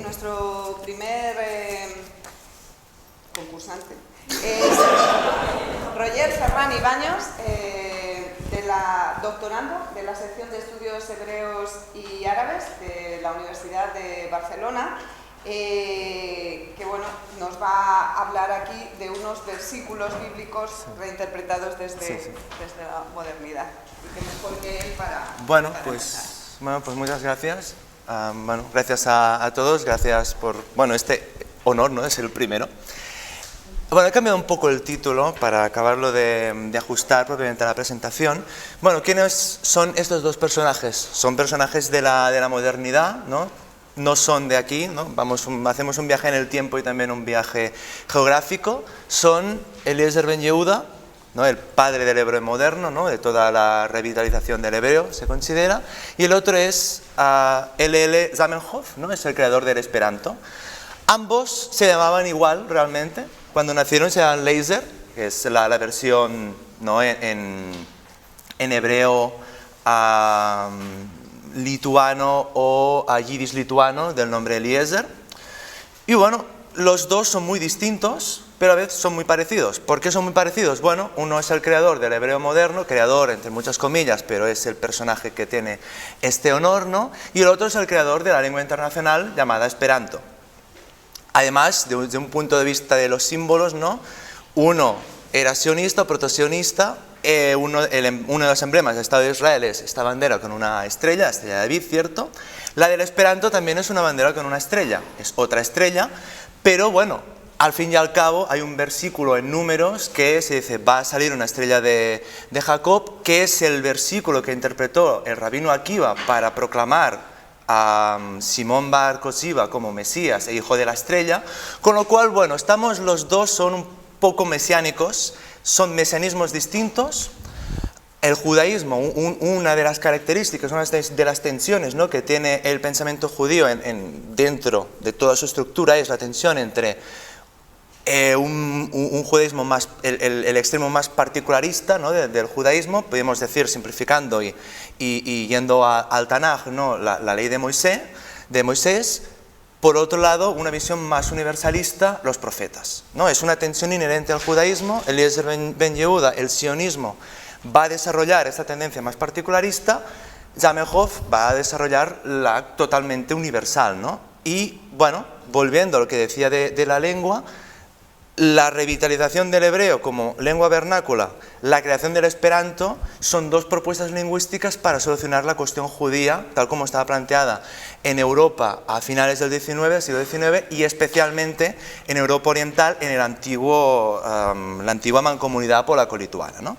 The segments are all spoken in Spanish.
Nuestro primer concursante es Roger Ferran Ibáñez, doctorando de la sección de estudios hebreos y árabes de la Universidad de Barcelona, que bueno, nos va a hablar aquí de unos versículos bíblicos reinterpretados desde la modernidad. Y que mejor que él para pues muchas gracias. Gracias a todos, gracias por este honor, ¿no? De ser el primero. He cambiado un poco el título para acabarlo de ajustar propiamente a la presentación. ¿Quiénes son estos dos personajes? Son personajes de la modernidad, ¿no? No son de aquí, ¿no? Hacemos un viaje en el tiempo y también un viaje geográfico. Son Eliezer Ben Yehuda, ¿no? El padre del hebreo moderno, ¿no? De toda la revitalización del hebreo, se considera. Y el otro es L.L. Zamenhof, ¿no? Es el creador del Esperanto. Ambos se llamaban igual, realmente. Cuando nacieron se llamaban Eliezer, que es la versión, ¿no? en hebreo lituano o yiddish lituano del nombre Eliezer. Y los dos son muy distintos, pero a veces son muy parecidos. ¿Por qué son muy parecidos? Uno es el creador del hebreo moderno, creador entre muchas comillas, pero es el personaje que tiene este honor, ¿no? Y el otro es el creador de la lengua internacional llamada Esperanto. Además, desde un punto de vista de los símbolos, ¿no? Uno era sionista o protosionista. Uno de los emblemas del Estado de Israel es esta bandera con una estrella, la estrella de David, ¿cierto? La del Esperanto también es una bandera con una estrella, es otra estrella, pero al fin y al cabo hay un versículo en Números que se dice, va a salir una estrella de Jacob, que es el versículo que interpretó el rabino Akiva para proclamar a Simón Bar Kosiva como Mesías e hijo de la estrella, con lo cual, estamos los dos, son un poco mesiánicos, son mesianismos distintos. El judaísmo, una de las características, una de las tensiones, ¿no? que tiene el pensamiento judío dentro de toda su estructura es la tensión entre un judaísmo más, el extremo más particularista, ¿no? del judaísmo, podemos decir, simplificando y yendo al Tanaj, ¿no? la ley de Moisés. Por otro lado, una visión más universalista, los profetas, ¿no? Es una tensión inherente al judaísmo. Eliezer Ben Yehuda, el sionismo, va a desarrollar esta tendencia más particularista. Zamenhof va a desarrollar la totalmente universal, ¿no? Y, volviendo a lo que decía de la lengua, la revitalización del hebreo como lengua vernácula, la creación del Esperanto, son dos propuestas lingüísticas para solucionar la cuestión judía, tal como estaba planteada en Europa a finales del siglo XIX, y especialmente en Europa Oriental, en la antigua mancomunidad polaco-lituana, ¿no?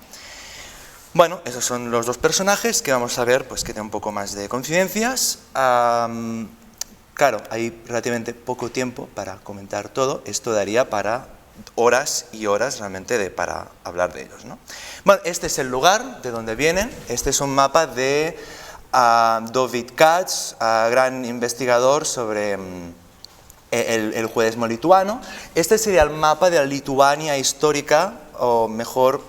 Esos son los dos personajes que vamos a ver, que tienen un poco más de coincidencias. Claro, hay relativamente poco tiempo para comentar todo, esto daría para horas y horas realmente para hablar de ellos, ¿no? Este es el lugar de donde vienen. Este es un mapa de David Katz, gran investigador sobre el judaísmo lituano. Este sería el mapa de la Lituania histórica, o mejor,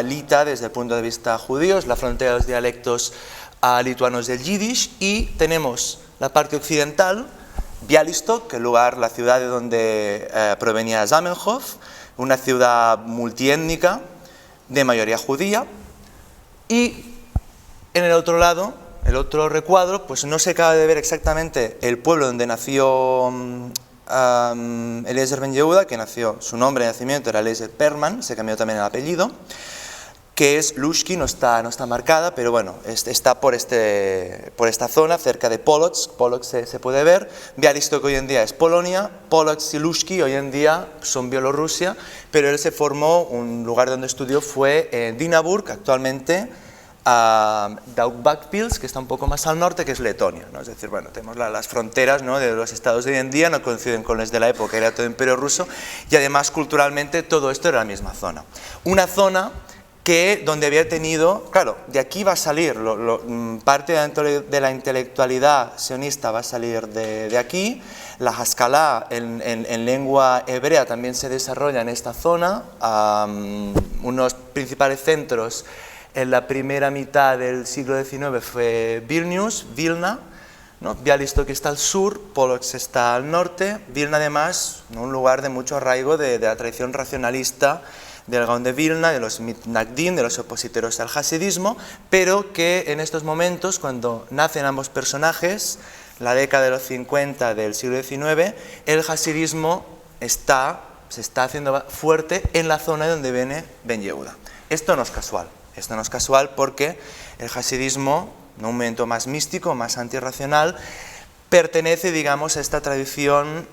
lita desde el punto de vista judío, es la frontera de los dialectos lituanos del yiddish, y tenemos la parte occidental, Białystok, el lugar, la ciudad de donde provenía Zamenhof, una ciudad multiétnica de mayoría judía, y en el otro lado, el otro recuadro, no se acaba de ver exactamente el pueblo donde nació Eliezer Ben Yehuda, que nació, su nombre de nacimiento era Eliezer Perman, se cambió también el apellido, que es Lushki, no está marcada, pero está por esta zona, cerca de Polotsk. Polotsk se puede ver. Białystok hoy en día es Polonia, Polotsk y Lushki hoy en día son Bielorrusia, pero él se formó, un lugar donde estudió fue en Dinaburg, actualmente Daugavpils, que está un poco más al norte, que es Letonia, ¿no? Es decir, tenemos las fronteras, ¿no? de los estados de hoy en día, no coinciden con las de la época, era todo imperio ruso, y además culturalmente todo esto era la misma zona. Una zona donde había tenido, claro, de aquí va a salir, parte de la intelectualidad sionista va a salir de aquí, la Haskalah en lengua hebrea también se desarrolla en esta zona, unos principales centros en la primera mitad del siglo XIX fue Vilna, ¿no? Białystok está al sur, Polotsk está al norte, Vilna además, ¿no? Un lugar de mucho arraigo de la tradición racionalista del Gaón de Vilna, de los mitnagdim, de los opositores al hasidismo, pero que en estos momentos, cuando nacen ambos personajes, la década de los 50 del siglo XIX, el hasidismo se está haciendo fuerte en la zona donde viene Ben Yehuda. Esto no es casual porque el hasidismo, ¿no? Un movimiento más místico, más antirracional, pertenece, digamos, a esta tradición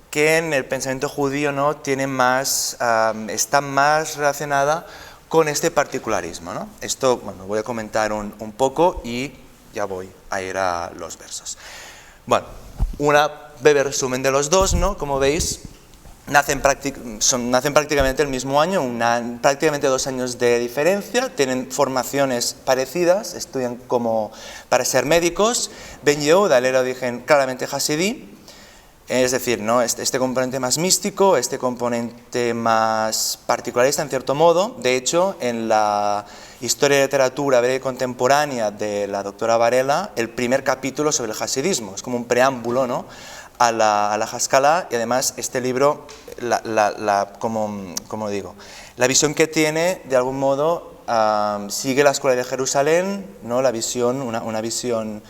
que en el pensamiento judío, ¿no? Está más relacionada con este particularismo, ¿no? Esto, bueno, voy a comentar un poco y ya voy a ir a los versos. Bueno, un breve resumen de los dos, ¿no? Como veis, nacen prácticamente el mismo año, prácticamente 2 años de diferencia, tienen formaciones parecidas, estudian como para ser médicos. Ben Yehuda, él era de origen claramente hasidí, es decir, ¿no? este componente más místico, este componente más particularista en cierto modo. De hecho, en la Historia de Literatura Hebrea y Contemporánea de la doctora Varela, el primer capítulo sobre el hasidismo, es como un preámbulo, ¿no? a la Haskalah, y además este libro, como digo, la visión que tiene, de algún modo, sigue la Escuela de Jerusalén, ¿no? Una visión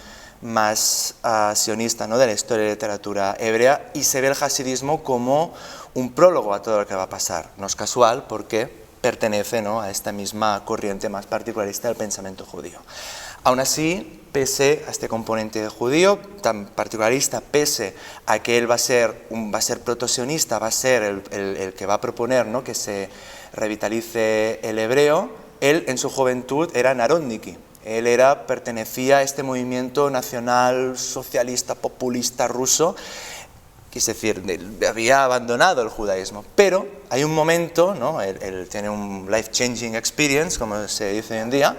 más sionista, ¿no? De la historia de la literatura hebrea, y se ve el hasidismo como un prólogo a todo lo que va a pasar. No es casual porque pertenece, ¿no? a esta misma corriente más particularista del pensamiento judío. Aún así, pese a este componente judío tan particularista, pese a que él va a ser protosionista, va a ser el que va a proponer, ¿no? que se revitalice el hebreo, él en su juventud era narodniki. Él pertenecía a este movimiento nacional, socialista, populista ruso, es decir, había abandonado el judaísmo. Pero hay un momento, ¿no? él tiene un life-changing experience, como se dice hoy en día.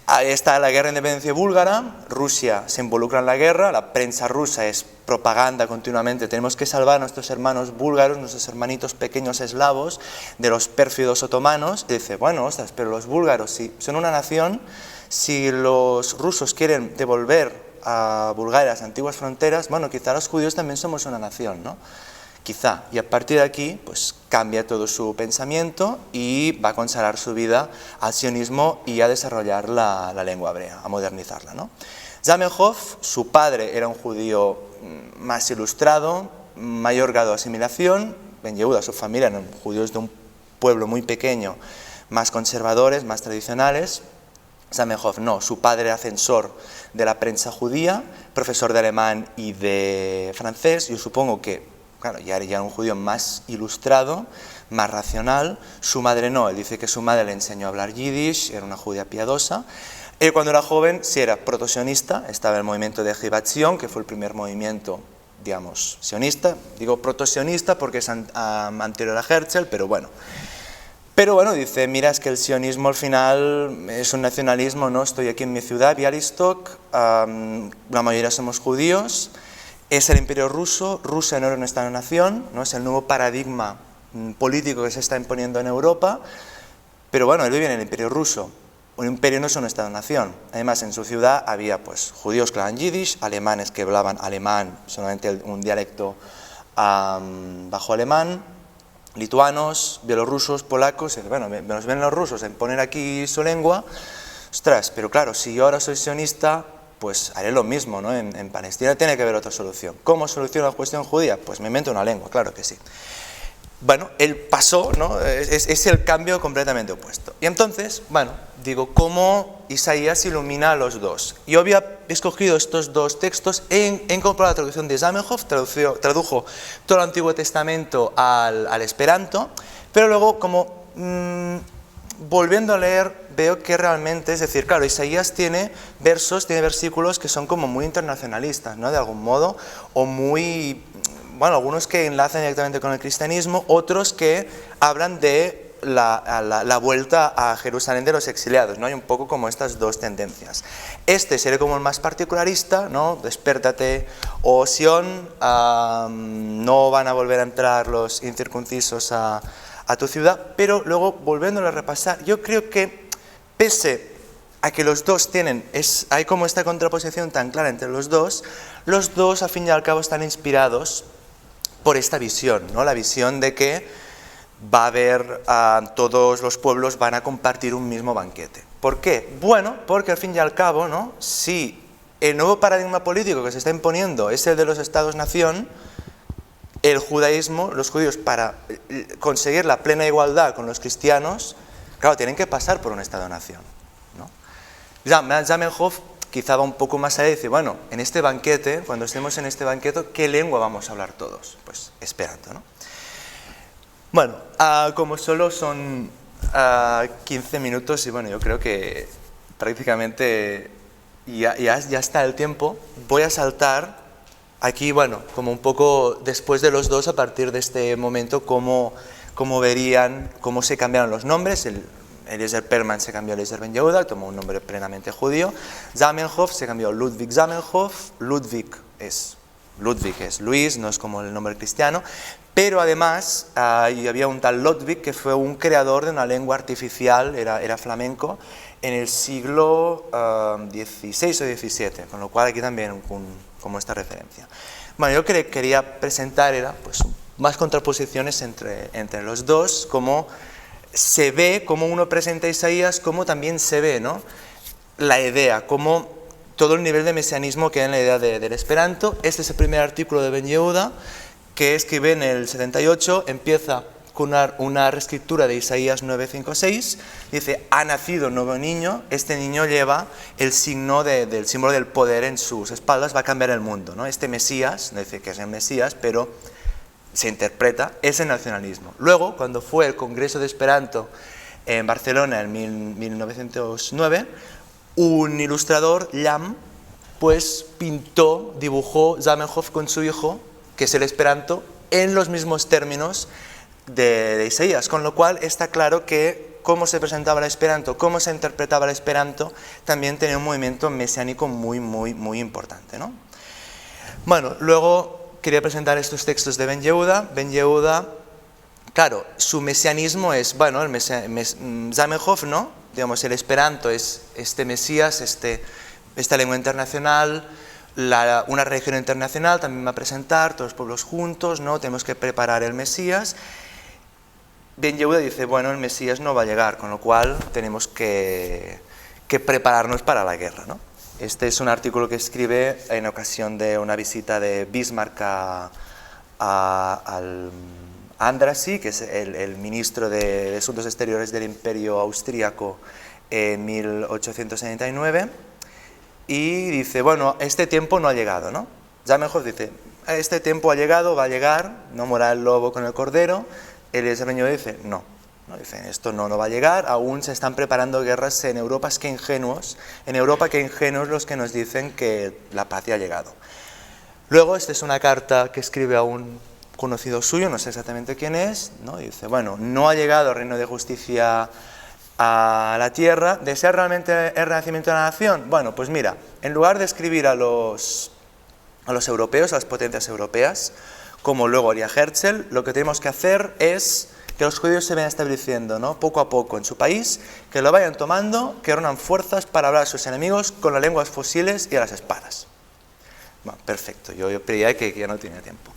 Ahí está la guerra de independencia búlgara, Rusia se involucra en la guerra, la prensa rusa es propaganda continuamente, tenemos que salvar a nuestros hermanos búlgaros, nuestros hermanitos pequeños eslavos, de los pérfidos otomanos. Y dice, bueno, ostras, pero los búlgaros, si son una nación, si los rusos quieren devolver a Bulgaria las antiguas fronteras, bueno, quizá los judíos también somos una nación, ¿no? Quizá, y a partir de aquí, pues cambia todo su pensamiento y va a consagrar su vida al sionismo y a desarrollar la lengua hebrea, a modernizarla, ¿no? Zamenhof, su padre era un judío más ilustrado, mayor grado de asimilación. Ben Yehuda, su familia eran judíos de un pueblo muy pequeño, más conservadores, más tradicionales. Zamenhof no, su padre era censor de la prensa judía, profesor de alemán y de francés. Yo supongo que, claro, ya era un judío más ilustrado, más racional. Su madre no, él dice que su madre le enseñó a hablar yiddish, era una judía piadosa. Él cuando era joven sí era protosionista, estaba en el movimiento de Jivat Zion, que fue el primer movimiento, digamos, sionista. Digo protosionista porque es anterior a Herzl, pero bueno. Pero bueno, dice, mira, es que el sionismo al final es un nacionalismo, ¿no? Estoy aquí en mi ciudad, Białystok, la mayoría somos judíos, es el imperio ruso, Rusia no era un Estado-nación, ¿no? Es el nuevo paradigma político que se está imponiendo en Europa, pero bueno, él vive en el imperio ruso, un imperio no es un Estado-nación. Además, en su ciudad había pues judíos que hablaban yiddish, alemanes que hablaban alemán, solamente un dialecto bajo alemán, lituanos, bielorrusos, polacos. Bueno, nos ven los rusos en poner aquí su lengua, ostras, pero claro, si yo ahora soy sionista, pues haré lo mismo, ¿no? En Palestina tiene que haber otra solución. ¿Cómo soluciona la cuestión judía? Pues me invento una lengua, claro que sí. Bueno, él pasó, ¿no? Es el cambio completamente opuesto. Y entonces, bueno, digo, ¿cómo Isaías ilumina a los dos? Yo había escogido estos dos textos, he comprado la traducción de Zamenhof, tradujo todo el Antiguo Testamento al esperanto, pero luego, como volviendo a leer, veo que realmente, es decir, claro, Isaías tiene versículos que son como muy internacionalistas, ¿no? De algún modo, o muy, bueno, algunos que enlazan directamente con el cristianismo, otros que hablan de la vuelta a Jerusalén de los exiliados, ¿no? Hay un poco como estas dos tendencias. Este sería como el más particularista, ¿no? Despiértate, oh Sión, no van a volver a entrar los incircuncisos a tu ciudad, pero luego volviéndolo a repasar, yo creo que pese a que los dos tienen, hay como esta contraposición tan clara entre los dos al fin y al cabo están inspirados por esta visión, ¿no? La visión de que va a haber, todos los pueblos van a compartir un mismo banquete. ¿Por qué? Bueno, porque al fin y al cabo, ¿no? Si el nuevo paradigma político que se está imponiendo es el de los estados-nación, el judaísmo, los judíos, para conseguir la plena igualdad con los cristianos, claro, tienen que pasar por un estado-nación, ¿no? Zamenhof quizá va un poco más allá y dice, bueno, en este banquete, cuando estemos en este banquete, ¿qué lengua vamos a hablar todos? Pues Esperanto, ¿no? Bueno, como solo son 15 minutos y bueno, yo creo que prácticamente ya está el tiempo, voy a saltar aquí, bueno, como un poco después de los dos, a partir de este momento, cómo verían, cómo se cambiaron los nombres. Eliezer Perlman se cambió a Eliezer Ben Yehuda, tomó un nombre plenamente judío. Zamenhof se cambió a Ludwig Zamenhof. Ludwig es Luis, no es como el nombre cristiano, pero además había un tal Ludwig que fue un creador de una lengua artificial, era flamenco, en el siglo XVI o XVII, con lo cual aquí también como esta referencia. Bueno, yo quería presentar pues, más contraposiciones entre los dos, cómo se ve, cómo uno presenta a Isaías, cómo también se ve, ¿no? La idea, cómo todo el nivel de mesianismo que hay en la idea del Esperanto. Este es el primer artículo de Ben Yehuda, que escribe en el 78, empieza con una reescritura de Isaías 9:5-6, dice, ha nacido un nuevo niño, este niño lleva el signo del símbolo del poder en sus espaldas, va a cambiar el mundo, ¿no? Este Mesías, no dice que es el Mesías, pero se interpreta, es el nacionalismo. Luego, cuando fue el Congreso de Esperanto en Barcelona en 1909, un ilustrador, Llam, pues dibujó Zamenhof con su hijo, que es el Esperanto, en los mismos términos de Isaías, con lo cual está claro que cómo se presentaba el Esperanto, cómo se interpretaba el Esperanto, también tenía un movimiento mesiánico muy importante, ¿no? Bueno, luego quería presentar estos textos de Ben Yehuda. Ben Yehuda, claro, su mesianismo es, bueno, Zamenhof, ¿no? Digamos, el Esperanto es este Mesías, esta lengua internacional, una religión internacional también va a presentar, todos los pueblos juntos, ¿no? Tenemos que preparar el Mesías. Ben Yehuda dice, bueno, el Mesías no va a llegar, con lo cual tenemos que prepararnos para la guerra, ¿no? Este es un artículo que escribe en ocasión de una visita de Bismarck al Andrassy, que es el ministro de Asuntos Exteriores del Imperio Austríaco en 1879, y dice, bueno, este tiempo no ha llegado, ¿no? Zamenhof dice, este tiempo ha llegado, va a llegar, no morirá el lobo con el cordero. Eliezer Ben Yehuda dice, no, dicen, esto no va a llegar, aún se están preparando guerras en Europa, que ingenuos los que nos dicen que la paz ya ha llegado. Luego, esta es una carta que escribe a un conocido suyo, no sé exactamente quién es, ¿no? Y dice, bueno, no ha llegado el reino de justicia a la tierra, ¿desea realmente el renacimiento de la nación? Bueno, pues mira, en lugar de escribir a los europeos, a las potencias europeas, como luego haría Herzl, lo que tenemos que hacer es que los judíos se vayan estableciendo, ¿no? Poco a poco en su país, que lo vayan tomando, que reúnan fuerzas para hablar a sus enemigos con las lenguas fusiles y a las espadas. Bueno, perfecto, yo pedía que ya no tenía tiempo.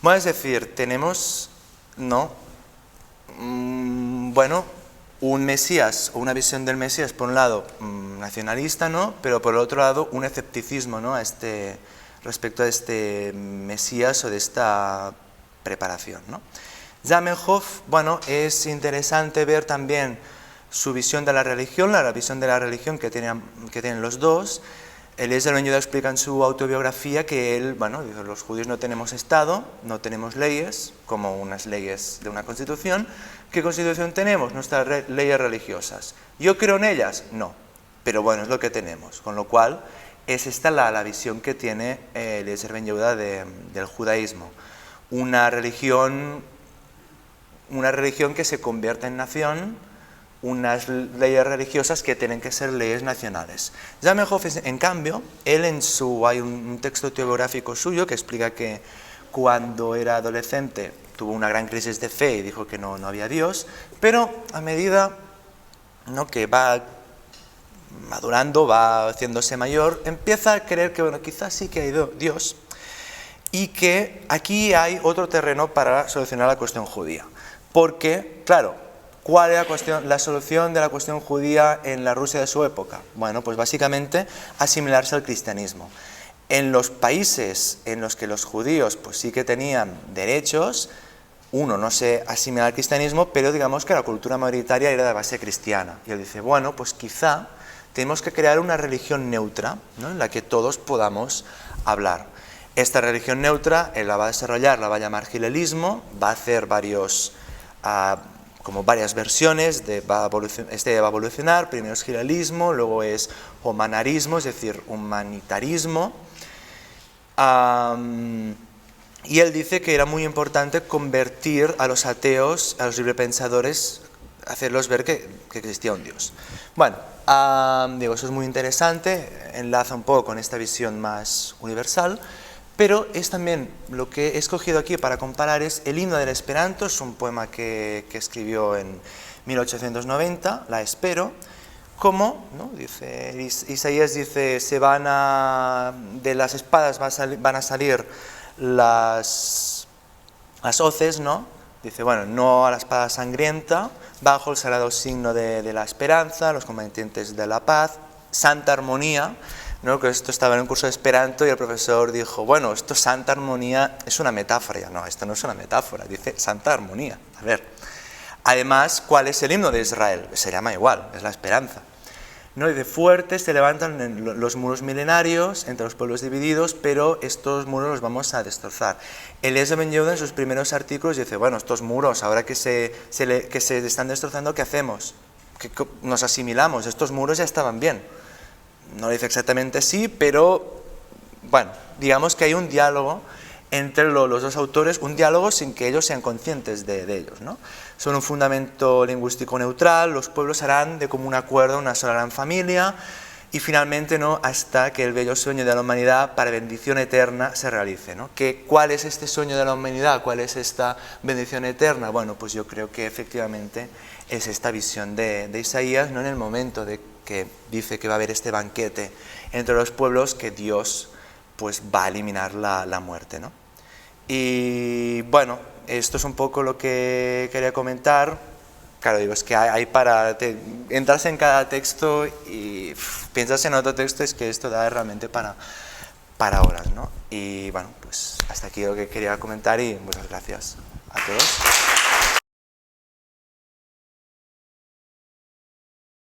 Bueno, es decir, tenemos, ¿no? Bueno, un Mesías, o una visión del Mesías, por un lado, nacionalista, ¿no? Pero por el otro lado, un escepticismo, ¿no? Respecto a este Mesías o de esta preparación, ¿no? Zamenhof, bueno, es interesante ver también su visión de la religión, la visión de la religión que tienen los dos. Eliezer Ben Yehuda explica en su autobiografía que él, bueno, dice, los judíos no tenemos Estado, no tenemos leyes, como unas leyes de una constitución. ¿Qué constitución tenemos? Nuestras leyes religiosas. ¿Yo creo en ellas? No, pero bueno, es lo que tenemos, con lo cual es esta la visión que tiene Eliezer Ben Yehuda del judaísmo. Una religión que se convierte en nación, unas leyes religiosas que tienen que ser leyes nacionales. Zamenhof, en cambio, hay un texto autobiográfico suyo que explica que cuando era adolescente tuvo una gran crisis de fe y dijo que no había Dios, pero a medida, ¿no? que va madurando, va haciéndose mayor, empieza a creer que, bueno, quizás sí que hay Dios y que aquí hay otro terreno para solucionar la cuestión judía. Porque, claro, ¿cuál era la solución de la cuestión judía en la Rusia de su época? Bueno, pues básicamente asimilarse al cristianismo. En los países en los que los judíos pues sí que tenían derechos, uno no se asimila al cristianismo, pero digamos que la cultura mayoritaria era de base cristiana. Y él dice, bueno, pues quizá tenemos que crear una religión neutra, ¿no?, en la que todos podamos hablar. Esta religión neutra él la va a desarrollar, la va a llamar gilelismo, va a hacer varias versiones, va a evolucionar, primero es gilelismo, luego es humanarismo, es decir, humanitarismo. Y él dice que era muy importante convertir a los ateos, a los librepensadores, hacerlos ver que existía un Dios. Bueno, digo, eso es muy interesante, enlaza un poco con esta visión más universal, pero es también lo que he escogido aquí para comparar es el himno del Esperanto, es un poema que escribió en 1890, la espero, como, ¿no?, dice, Isaías dice, de las espadas van a salir las hoces, ¿no? Dice, bueno, no a la espada sangrienta, bajo el sagrado signo de la esperanza, los combatientes de la paz, santa armonía, ¿no? Que esto estaba en un curso de Esperanto y el profesor dijo, bueno, esto santa armonía es una metáfora. Ya, no, esto no es una metáfora, dice santa armonía. A ver, además, ¿cuál es el himno de Israel? Se llama igual, es la esperanza. ¿No? Y de fuertes se levantan los muros milenarios entre los pueblos divididos, pero estos muros los vamos a destrozar. Eliezer Ben Yehuda en sus primeros artículos dice, bueno, estos muros, ahora que se están destrozando, ¿qué hacemos? Nos asimilamos, estos muros ya estaban bien. No lo dice exactamente así, pero bueno, digamos que hay un diálogo entre los dos autores, un diálogo sin que ellos sean conscientes de ellos, ¿no? Son un fundamento lingüístico neutral, los pueblos harán de común acuerdo una sola gran familia y finalmente, ¿no?, hasta que el bello sueño de la humanidad para bendición eterna se realice, ¿no? ¿Cuál es este sueño de la humanidad? ¿Cuál es esta bendición eterna? Bueno, pues yo creo que efectivamente es esta visión de Isaías, ¿no?, en el momento de que dice que va a haber este banquete entre los pueblos, que Dios pues va a eliminar la muerte, ¿no? Y bueno, esto es un poco lo que quería comentar. Claro, digo, es que hay para entras en cada texto y piensas en otro texto, es que esto da realmente para horas, ¿no? Y bueno, pues hasta aquí lo que quería comentar y muchas gracias a todos.